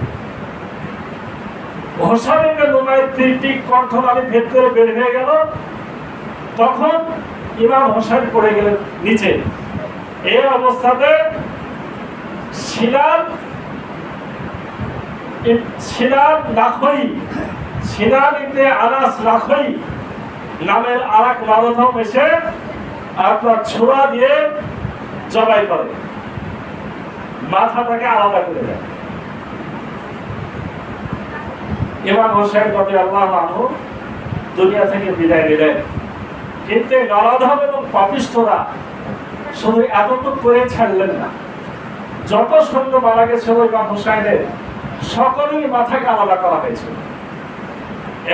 হোসাইন ইবনে নুমাইর তীরটি কণ্ঠনালী ভেদ করে বের হয়ে গেল, তখন ইমাম হোসাইন পড়ে গেলেন নিচে। এই অবস্থাতে সিনান ইবনে আনাস লাখই নামের আরেক মারধম এসে আপনার ছোড়া দিয়ে জবাই করে, মাথাটাকে আলাদা করে দেয়। ইমাম হোসাইন রাদিয়াল্লাহু আনহু দুনিয়া থেকে বিদায় নিলেন। কিন্তু নরাধম এবং পাপিষ্ঠরা শুধু এতটুকু করে ছাড়লেন না, যত সৈন্য মারা গেছে ইমাম হোসাইনের সকলেরই মাথাকে আলাদা করা হয়েছিল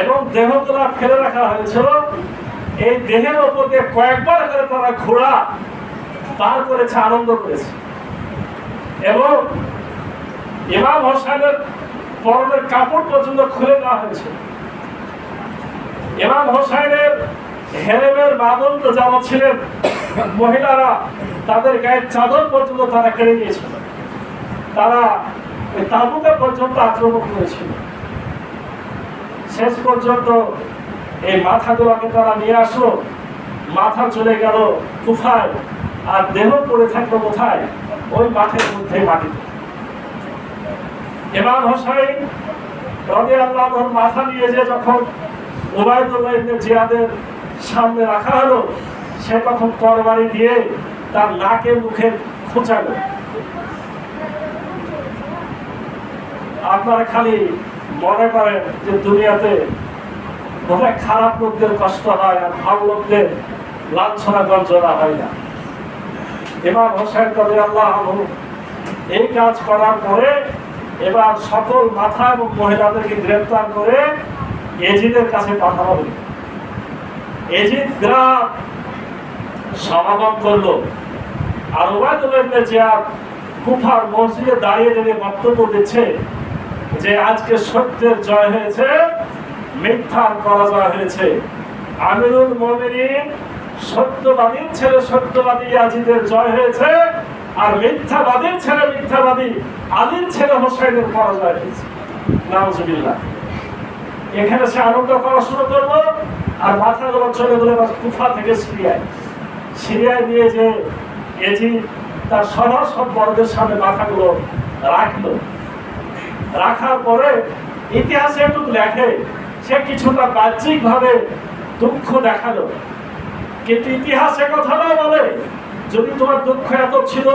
এবং দেহগুলা ফেলে রাখা হয়েছিল। এই দেহের ওপর দিয়ে কয়েকবার করে তারা ঘোড়া পার করেছে, আনন্দ করেছে। এবং ইমাম হোসাইনের পরনের কাপড় পর্যন্ত খুলে দেওয়া হয়েছে। ইমাম হোসাইনের হেরেমের মামুন যারা ছিলেন মহিলারা, তাদের গায়ের চাদর পর্যন্ত তারা কেড়ে নিয়েছিল। তারা ওই তাঁবুতে পর্যন্ত আক্রমণ করেছিল। শেষ পর্যন্ত এই মাথাগুলোকে তারা নিয়ে আসলো, মাথা চলে গেল কুফায়, আর দেহ পড়ে থাকলো কোথায়? ওই মাঠের মধ্যে, মাটিতে। ইমাম হোসাইন রাদিয়াল্লাহু আনহু মাথা নিয়ে যে যখন উবাইদুল্লাহ ইবনে জিয়াদের সামনে রাখা হলো, সে তখন তরবারি দিয়ে তার নাকে মুখে খোঁচালো। আপনারা খালি মনে করেন যে দুনিয়াতে বোধহয় খারাপ লোকদের কষ্ট হয় আর ভালো লোকদের লাঞ্ছনা গঞ্জনা হয় না। ইমাম হোসাইন রাদিয়াল্লাহু আনহু এই কাজ করার পরে এবার সকল মাথা এবং মহিলাদেরকে গ্রেফতার করে এজিদের কাছে পাঠানো হলো। এজিদ গ্রাম সমাগম করলো, আর উবাইদুল্লাহ ইবনে জিয়াদ কুফার মসজিদে দাঁড়িয়ে দাঁড়িয়ে বক্তব্য দিচ্ছে যে আজকে সত্যের জয় হয়েছে, মিথ্যার পরাজয় হয়েছে। আমিরুল মুমিনিন সত্যবাদীর ছেলে সত্যবাদী ইয়াজিদের জয় হয়েছে, আর মিথ্যাবাদীর ছেলে মিথ্যাবাদী আলীর ছেলে হোসাইনের পরাজয় হয়েছে। নাউজুবিল্লাহ। এখানে সে আনন্দ করা শুরু করলো, আর মাথাগুলো চলে গেল কুফা থেকে সিরিয়ায় নিয়ে যে এজিদ তার সব বড়দের সামনে মাথাগুলো রাখলো। রাখার পরে ইতিহাসে একটু লেখে সে কিছুটা বাহ্যিক ভাবে দুঃখ দেখালো, কিন্তু ইতিহাসে কথাটা বলে যদি তোমার দুঃখ এত ছিল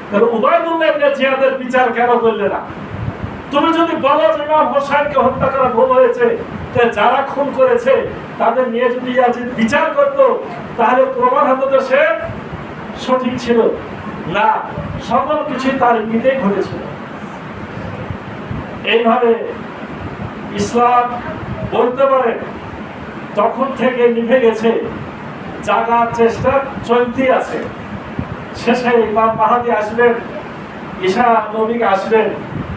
তাহলে উবাইদুল্লাহ ইবনে জিয়াদের বিচার কেন করলে না? তুমি যদি বলো যে ইমাম হোসেনকে হত্যা করা ভুল হয়েছে, তাহলে যারা খুন করেছে তাদের নিয়ে যদি ইয়াজিদ বিচার করতো তাহলে প্রমাণ হতো যে সে সঠিক ছিল না। সকল কিছুই তার ইঙ্গিতেই ঘটেছিল। এইভাবে ইসলাম বলতে পারে তখন থেকে নিভে গেছে, জাগার চেষ্টা চলতি আছে। শেষে ইমাম মাহদী আসবেন, ঈসা নবী আসবেন,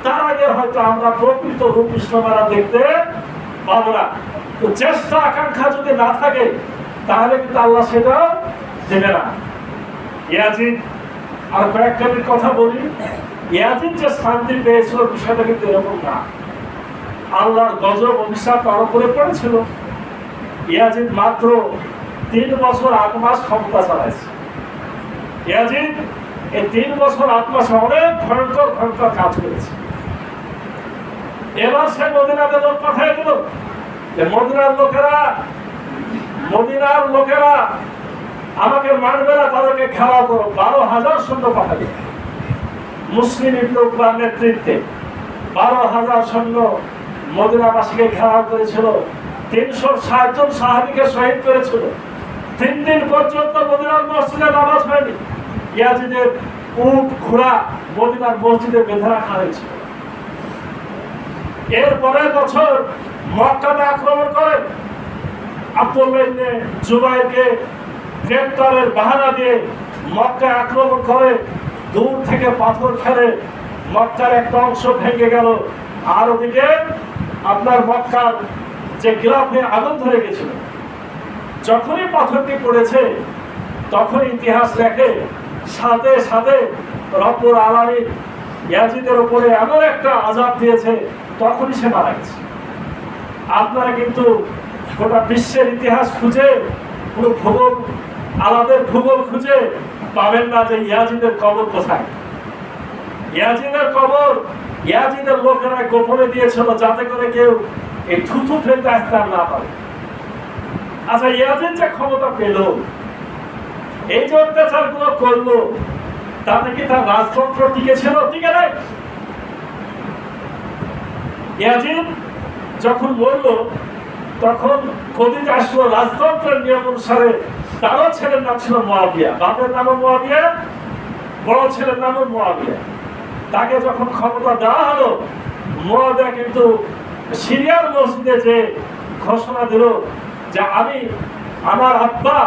তার আগে হয়তো আমরা প্রকৃত রূপ ইসলামের দেখতে পাবো না। তো চেষ্টা আকাঙ্ক্ষা যদি না থাকে তাহলে কিন্তু আল্লাহ সেটা দেবে না। ইয়াজিদ, আর কয়েকটা কথা বলি, ইয়াজিদ যে শান্তি পেয়েছিল বিষয়টা কিন্তু এরকম না। আল্লাহর গজব অভিশাপ তার উপরে পড়েছিল। ইয়াজিদ মাত্র 3 বছর 8 মাস ক্ষমতা চালাইছে। ইয়াজিদ এই 3 বছর 8 মাসে অনেক ভয়ঙ্কর ভয়ঙ্কর কাজ করেছে। এবার সে মদিনাতে লোক পাঠিয়ে দিল যে মদিনার লোকেরা আমাকে মারবে না, তাদেরকে খেলা করো। 12,000 সৈন্য পাঠাবে মুসলিম ইবনে উকবার নেতৃত্বে। 12,000 সৈন্য মদিনাবাসীকে খেলা করেছিল। 360 জন সাহাবীকে শহীদ করেছিল। 3 দিন পর্যন্ত মদিনার মসজিদে নামাজ হয়নি। ইয়াজিদের উট ঘোড়া মদিনার মসজিদে বেঁধে রাখা হয়েছিল। এর পরের বছর মক্কাতে আক্রমণ করে আব্দুল্লাহ ইবনে জুবাইরকে গ্রেফতারের বাহানা দিয়ে মক্কায় আক্রমণ করে, দূর থেকে পাথর ফেলে মক্কার একটা অংশ ভেঙে গেল। আর ওদিকে আপনার মক্কার যে গিলাফে আগুন ধরে গেছিল। যখনই পাথরটি পড়েছে তখন ইতিহাস লেখে সাথে সাথে রব্বুল আলামিন ইয়াজিদের উপরে এমন একটা আযাব দিয়েছে, তখনই সে মারা গেছে। আপনারা কিন্তু গোটা বিশ্বের ইতিহাস খুঁজে, পুরো ভূগোল, আলাদের ভূগোল খুঁজে পাবেন না যে ইয়াজিদের কবর কোথায়। ইয়াজিদের কবর ইয়াজিদের লোকেরা গোপনে দিয়েছিল যাতে করে কেউ এই থুথু ফেলতে আসতে না পারে। আচ্ছা, ইয়াজিদ যে ক্ষমতা পেল, এই যে অত্যাচার গুলো করলো, তাতে কি তার রাজতন্ত্র টিকে ছিল? টিকে নাই। ইয়াজিদ যখন মরল তখন খদিজ আসলো রাজতন্ত্রের নিয়ম অনুসারে। তারও ছেলের নাম ছিল মুয়াবিয়া, বাপের নামও মুয়াবিয়া, বড় ছেলের নামও মুয়াবিয়া। তাকে যখন ক্ষমতা দেওয়া হলো, মুয়াবিয়া কিন্তু সিরিয়ার মসজিদে যে ঘোষণা দিল যে আমি, আমার আব্বা,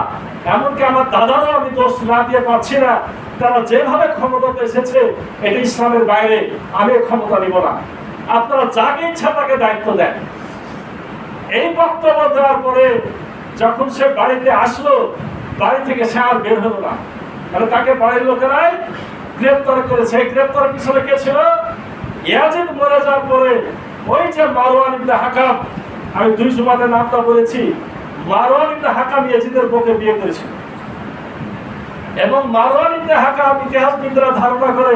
এমনকি আমার দাদারও আমি দোষ না দিয়ে পাচ্ছি না, তারা যেভাবে ক্ষমতাতে এসেছে এটা ইসলামের বাইরে, আমি ক্ষমতা নিব না, আপনারা যাকে ইচ্ছা তাকে দায়িত্ব দেন। এই বক্তব্য দেওয়ার পরে যখন সে বাড়িতে আসলো, বাড়ি থেকে সে আর বের হলো না, কারণ তাকে বাড়ির লোকেরাই গ্রেফতার করেছে। গ্রেফতার পিছনে কে ছিল? ইয়াজিদ মরে যাওয়ার পরে ওই যে মারওয়ান ইবনে হাকাম, আমি 2 জুমাতে নামটা বলেছি, মারওয়ান ইবনে হাকাম ইয়াজিদের বউকে বিয়ে করেছিল। এবং মারওয়ান ইবনে হাকাম ইতিহাসবিদরা ধারণা করে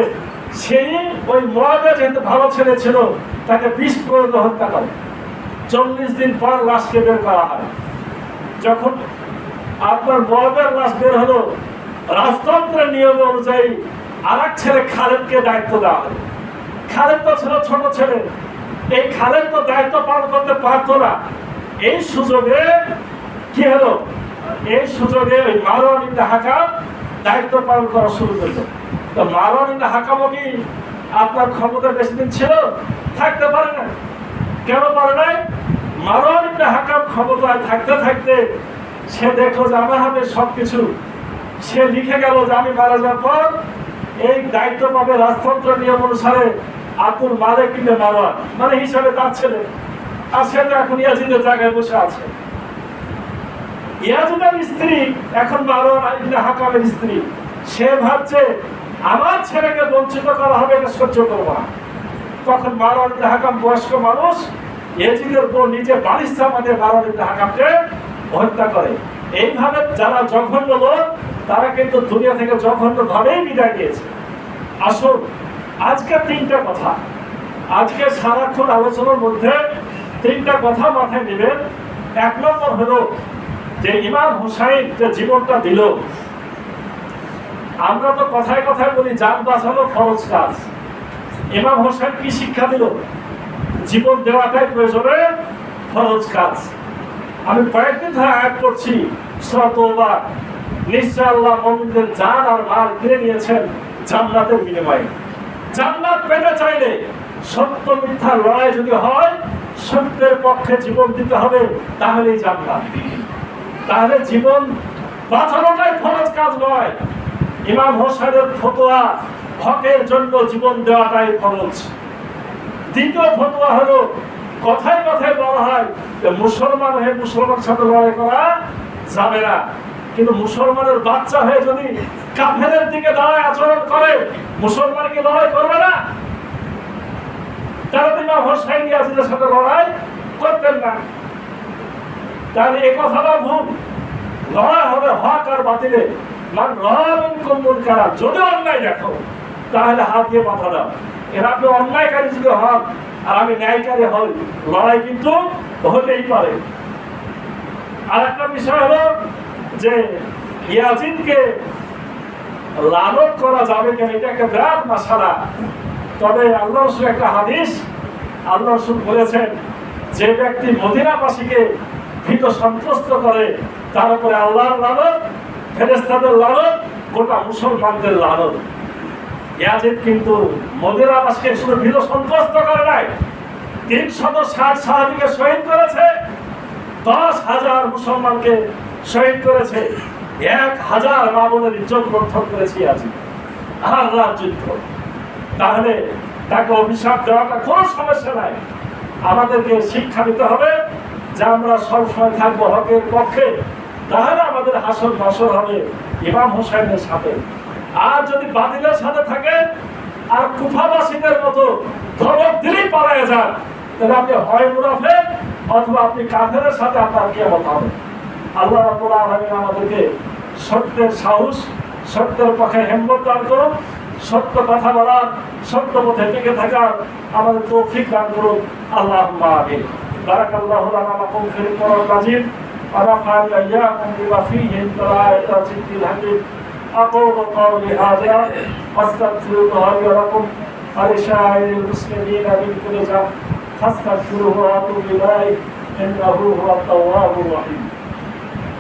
সেই ওই মুয়াবিয়া যেহেতু ভালো ছেলে ছিল, তাকে বিষ প্রয়োগ হত্যা করে। 40 দিন পর লাশকে বের করা হয়। যখন আপনার মুয়াবিয়ার লাশ বের হলো, রাজতন্ত্রের নিয়ম অনুযায়ী আরেক ছেলে খালেদকে দায়িত্ব দেওয়া হয়। খালেদ তো ছিল ছোট ছেলে, এই খালেদ তো দায়িত্ব পালন করতে পারতো না। এই সুযোগে কি হলো? এই সুযোগে ওই মারওয়ান ইবনে হাকাম দায়িত্ব পালন করা শুরু করলো। তো মারওয়ান ইবনে হাকামও কি আপনার ক্ষমতা বেশি দিন ছিল? থাকতে পারে না। কেন পারে নাই? মারওয়ান ইবনে হাকাম ক্ষমতায় থাকতে থাকতে সে দেখলো যে আমার হাতে সবকিছু। সে লিখে গেল যে আমি মারা যাওয়ার পর এই দায়িত্ব পাবে রাজতন্ত্র নিয়ম অনুসারে আব্দুল মালিক ইবনে মারওয়ান, মানে হিসাবে তার ছেলে। আর সে তো এখন ইয়াজিদের জায়গায় বসে আছে। ইয়াজিদের স্ত্রী এখন মারওয়ান ইবনে হাকামের স্ত্রী। সে ভাবছে আমার ছেলেকে বঞ্চিত করা হবে, এটা সহ্য করবো না। তখন মারওয়ান ইবনে হাকাম বয়স্ক মানুষ, ইয়াজিদের বউ নিজে বালিশ চাপা দিয়ে মারওয়ান ইবনে হাকামকে হত্যা করে। এইভাবে যারা জঘন্য লোক, তারা কিন্তু দুনিয়া থেকে জঘন্য ভাবেই বিদায় নিয়েছে। আসুন আজকে 3টা কথা, আজকে সারাক্ষণ আলোচনার মধ্যে 3টা কথা মাথায় নেবেন। 1 নম্বর হলো যে ইমাম হুসাইন যে জীবনটা দিল, আমরা তো কথায় কথায় বলি জান বাঁচানো ফরজ কাজ। ইমাম হোসেন কি শিক্ষা দিল? জীবন দেওয়াটাই প্রয়োজনের ফরজ কাজ। আমি কয়েকদিন ধরে আয়াত করছি সূরা তওবা, নিশ্চয় আল্লাহ মুমিনদের জান আর মাল কিনে নিয়েছেন জান্নাতের বিনিময়ে। জান্নাত পেতে চাইলে সত্য মিথ্যা লড়াই যদি হয়, সত্যের পক্ষে জীবন দিতে হবে, তাহলেই জান্নাত। তাহলে জীবন বাঁচানোটাই ফরজ কাজ নয়। ইমাম হোসেনের ফতোয়া হকের জন্য জীবন দেওয়াটাই ফরজ। দ্বিতীয় ফতোয়া হলো কথায় কথায় বলা হয় মুসলমান হয়ে মুসলমানের সাথে লড়াই করা যাবে না, কিন্তু মুসলমানের বাচ্চা হয়ে যদি কাফেরের দিকে দাঁড়ায় আচরণ করে, মুসলমানকে লড়াই করবে না? তারা তো ইমাম হোসাইন ইয়াজিদের সাথে লড়াই করতেন না। তাহলে এই কথাটা ভুল। লড়াই হবে হক আর বাতিলে। মান রামিন কুমুল কারা, যদি অন্যায় দেখো তাহলে হাত দিয়ে বাধা দাও। এর আপনি অন্যায়কারী যদি হন আর আমি ন্যায়কারী হই, লড়াই কিন্তু হতেই পারে। আর একটা বিষয় হলো যে ইয়াজিদকে লানত করা যাবে কেন, এটা একটা বিরাট মাসালা। তবে আল্লাহ রাসূল একটা হাদিস, আল্লাহ রাসূল বলেছেন যে ব্যক্তি মদিনাবাসীকে ভীত সন্ত্রস্ত করে, তার উপরে আল্লাহর লানত, ফেরেশতাদের লানত, গোটা মুসলমানদের লানত। ইয়াজিদ কিন্তু মদিনাবাসীকে শুধু ভীত সন্ত্রস্ত করে নাই, 360 সাহাবীকে শহীদ করেছে, 10,000 মুসলমানকে শহীদ করেছে, 1,000 মা বোনের ইজ্জত রক্ষা করেছে ইয়াজিদ। আল্লাহর যুদ্ধ। তাহলে তাকে অভিশাপ দেওয়াটা কোনো সমস্যা নাই। আমাদেরকে শিক্ষা দিতে হবে যে আমরা সবসময় থাকবো হকের পক্ষে, তাহলে আমাদের হাসর নাসর হবে ইমাম হোসেনের সাথে। আর যদি বাতিলের সাথে থাকে আর কুফাবাসীদের মতো ধমক দিলেই পালায় যান, তাহলে আপনি হয় মুনাফিক অথবা আপনি কাফেরের সাথে আপনার কিয়ামত হবে। আল্লাহ রাব্বুল আলামিন আমাদেরকে সত্যের সাহস, সত্যের পক্ষে হিম্মত দান করুন, সত্য কথা বলার, সত্য পথে টিকে থাকার আমাদের তৌফিক দান করুন। আল্লাহুম্মা আমিন। বারাকাল্লাহু লানা ওয়া লাকুম ফিল কুরআনিল মাজিদ ওয়া নাফা'নি ওয়া ইয়্যাকুম বিমা ফীহি মিন আয়াতিল যিকরিল হাকীম। আকুলু কাওলি হাযা ওয়াস্তাগফিরুল্লাহ লি ওয়া লাকুম ওয়া লিসাইরিল মুসলিমিনা মিন কুল্লি যাম ফাস্তাগফিরুহু ওয়া আতুবু ইলাইহি ইন্নাহু হুয়াত তাওয়াবুর রাহিম।